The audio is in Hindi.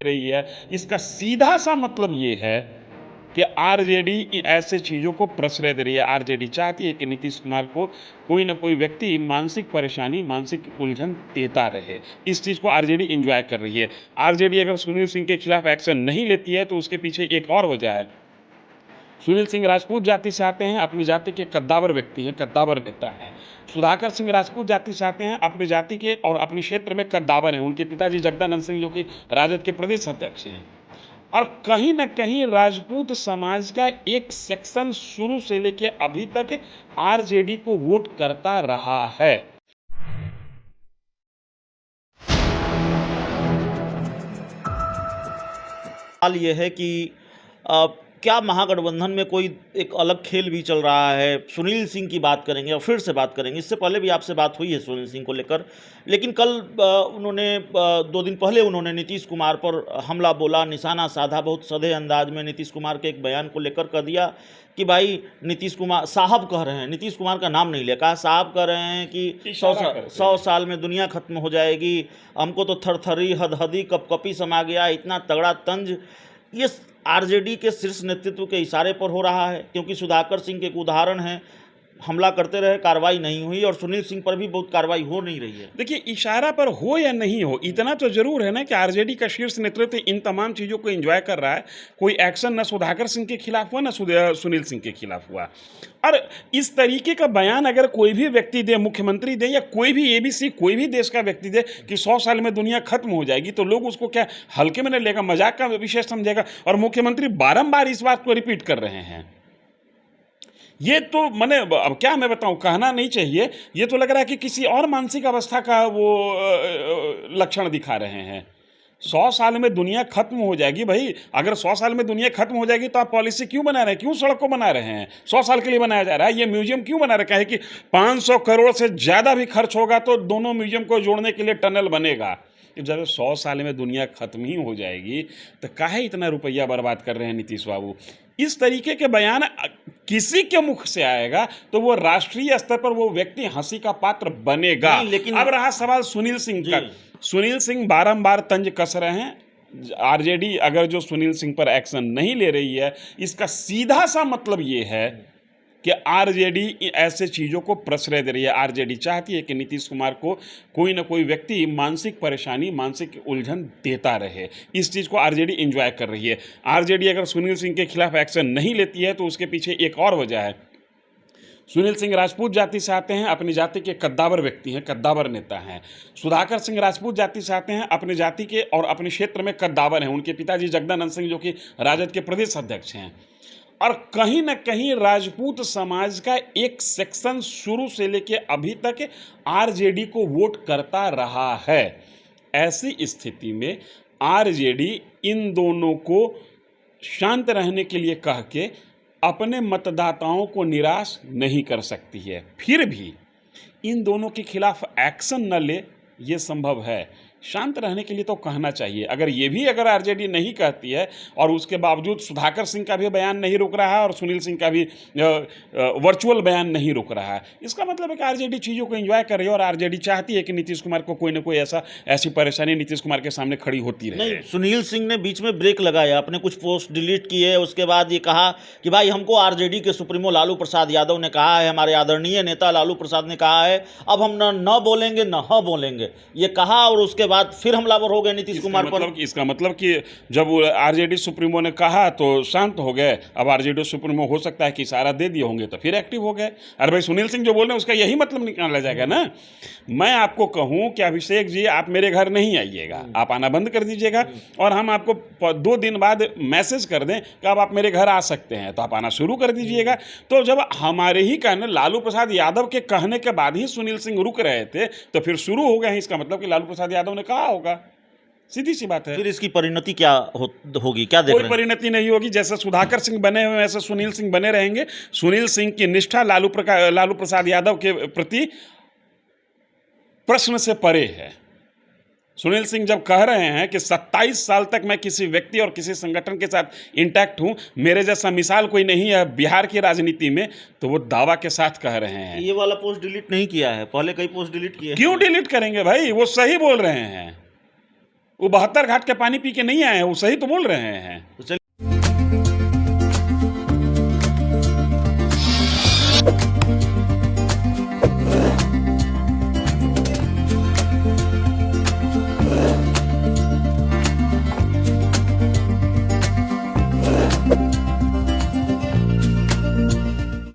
रही है। इसका सीधा सा मतलब ये है कि आरजेडी ऐसे चीजों को प्रश्रय दे रही है। आरजेडी चाहती है कि नीतीश कुमार को कोई ना कोई व्यक्ति मानसिक परेशानी, मानसिक उलझन देता रहे। इस चीज को आरजेडी एंजॉय कर रही है। आरजेडी अगर सुनील सिंह के खिलाफ एक्शन नहीं लेती है तो उसके पीछे एक और वजह है। सुनील सिंह राजपूत जाति से आते हैं, अपनी जाति के कद्दावर व्यक्ति हैं, कद्दावर नेता हैं। सुधाकर सिंह राजपूत जाति से आते हैं, अपनी जाति के और अपने क्षेत्र में कद्दावर हैं। उनके पिताजी जगदानंद सिंह जो कि राजद के प्रदेश अध्यक्ष हैं। और कहीं ना कहीं राजपूत समाज का एक सेक्शन शुरू से लेके अभी तक आरजेडी को वोट करता रहा है। सवाल ये है कि अ, क्या महागठबंधन में कोई एक अलग खेल भी चल रहा है। सुनील सिंह की बात करेंगे और फिर से बात करेंगे, इससे पहले भी आपसे बात हुई है सुनील सिंह को लेकर, लेकिन कल उन्होंने 2 दिन पहले उन्होंने नीतीश कुमार पर हमला बोला, निशाना साधा, बहुत सधे अंदाज में नीतीश कुमार के एक बयान को लेकर कह दिया कि भाई नीतीश कुमार साहब कह रहे हैं, नीतीश कुमार का नाम नहीं लिया, कहा साहब कह रहे हैं कि 100 साल में दुनिया खत्म हो जाएगी, हमको तो थरथरी हदहदी कपकपी समा गया, इतना तगड़ा तंज। ये आरजेडी के शीर्ष नेतृत्व के इशारे पर हो रहा है, क्योंकि सुधाकर सिंह के एक उदाहरण है, हमला करते रहे, कार्रवाई नहीं हुई, और सुनील सिंह पर भी बहुत कार्रवाई हो नहीं रही है। देखिए, इशारा पर हो या नहीं हो, इतना तो जरूर है ना कि आरजेडी का शीर्ष नेतृत्व इन तमाम चीजों को एंजॉय कर रहा है। कोई एक्शन न सुधाकर सिंह के खिलाफ हुआ, न सुनील सिंह के खिलाफ हुआ। और इस तरीके का बयान अगर कोई भी व्यक्ति दे, मुख्यमंत्री दे या कोई भी एबीसी, कोई भी देश का व्यक्ति दे कि 100 साल में दुनिया खत्म हो जाएगी, तो लोग उसको क्या हल्के में नहीं लेगा, मजाक का विषय समझेगा। और मुख्यमंत्री बारंबार इस बात को रिपीट कर रहे हैं। ये तो मैंने अब क्या मैं बताऊं, कहना नहीं चाहिए, ये तो लग रहा है कि किसी और मानसिक अवस्था का वो लक्षण दिखा रहे हैं। 100 साल में दुनिया खत्म हो जाएगी। भाई, अगर 100 साल में दुनिया खत्म हो जाएगी तो आप पॉलिसी क्यों बना रहे हैं, क्यों सड़क को बना रहे हैं? 100 साल के लिए बनाया जा रहा है। ये म्यूजियम क्यों बना रखा है कि 500 करोड़ से ज़्यादा भी खर्च होगा तो दोनों म्यूजियम को जोड़ने के लिए टनल बनेगा। जब 100 साल में दुनिया खत्म ही हो जाएगी तो काहे इतना रुपया बर्बाद कर रहे हैं नीतीश बाबू? इस तरीके के बयान किसी के मुख से आएगा तो वो राष्ट्रीय स्तर पर वो व्यक्ति हंसी का पात्र बनेगा। लेकिन अब रहा सवाल सुनील सिंह का। सुनील सिंह बारंबार तंज कस रहे हैं। आरजेडी अगर जो सुनील सिंह पर एक्शन नहीं ले रही है, इसका सीधा सा मतलब ये है कि आरजेडी ऐसे चीज़ों को प्रश्रय दे रही है। आरजेडी चाहती है कि नीतीश कुमार को कोई ना कोई व्यक्ति मानसिक परेशानी, मानसिक उलझन देता रहे। इस चीज़ को आरजेडी एंजॉय कर रही है। आरजेडी अगर सुनील सिंह के खिलाफ एक्शन नहीं लेती है तो उसके पीछे एक और वजह है। सुनील सिंह राजपूत जाति से आते हैं, अपनी जाति के कद्दावर व्यक्ति हैं, कद्दावर नेता हैं। सुधाकर सिंह राजपूत जाति से आते हैं, अपनी जाति के और अपने क्षेत्र में कद्दावर हैं। उनके पिताजी जगदानंद सिंह जो कि राजद के प्रदेश अध्यक्ष हैं। और कहीं ना कहीं राजपूत समाज का एक सेक्शन शुरू से लेके अभी तक आरजेडी को वोट करता रहा है। ऐसी स्थिति में आरजेडी इन दोनों को शांत रहने के लिए कह के अपने मतदाताओं को निराश नहीं कर सकती है। फिर भी इन दोनों के खिलाफ एक्शन न ले, ये संभव है। शांत रहने के लिए तो कहना चाहिए। अगर आरजेडी नहीं कहती है और उसके बावजूद सुधाकर सिंह का भी बयान नहीं रुक रहा है और सुनील सिंह का भी वर्चुअल बयान नहीं रुक रहा है, इसका मतलब है कि आरजेडी चीज़ों को एंजॉय कर रही है और आरजेडी चाहती है कि नीतीश कुमार को कोई ना कोई ऐसी परेशानी नीतीश कुमार के सामने खड़ी होती रहे। नहीं, सुनील सिंह ने बीच में ब्रेक लगाया, अपने कुछ पोस्ट डिलीट किए, उसके बाद ये कहा कि भाई हमको आरजेडी के सुप्रीमो लालू प्रसाद यादव ने कहा है, हमारे आदरणीय नेता लालू प्रसाद ने कहा है, अब हम न बोलेंगे न ह बोलेंगे, ये कहा। और उसके बाद फिर हमलावर हो गए नीतीश कुमार पर। इसका मतलब कि जब आरजेडी सुप्रीमो ने कहा तो शांत हो गए। अब आरजेडी सुप्रीमो हो सकता है कि इशारा दे दिए होंगे तो फिर एक्टिव हो गए। अरे भाई, सुनील सिंह जो बोल रहे हैं उसका यही मतलब निकाला जाएगा ना। मैं आपको कहूं कि अभिषेक जी आप मेरे घर नहीं आइएगा, आप आना बंद कर दीजिएगा और हम आपको 2 दिन बाद मैसेज कर दें कि अब आप मेरे घर आ सकते हैं, तो आप आना शुरू कर दीजिएगा। तो जब हमारे ही कहने, लालू प्रसाद यादव के कहने के बाद ही सुनील सिंह रुक रहे थे तो फिर शुरू हो गए। इसका मतलब कि लालू प्रसाद यादव ने कहा होगा, सीधी सी बात है। फिर इसकी परिणति क्या होगी, क्या देख कोई रहे हैं? परिणति नहीं होगी। जैसे सुधाकर सिंह बने हुए वैसे सुनील सिंह बने रहेंगे। सुनील सिंह की निष्ठा लालू प्रसाद यादव के प्रति प्रश्न से परे है। सुनील सिंह जब कह रहे हैं कि 27 साल तक मैं किसी व्यक्ति और किसी संगठन के साथ इंटैक्ट हूं, मेरे जैसा मिसाल कोई नहीं है बिहार की राजनीति में, तो वो दावा के साथ कह रहे हैं। ये वाला पोस्ट डिलीट नहीं किया है, पहले कई पोस्ट डिलीट किए। क्यों डिलीट करेंगे भाई, वो सही बोल रहे हैं। वो 72 घाट के पानी पी के नहीं आए हैं, वो सही तो बोल रहे हैं। तो चलिए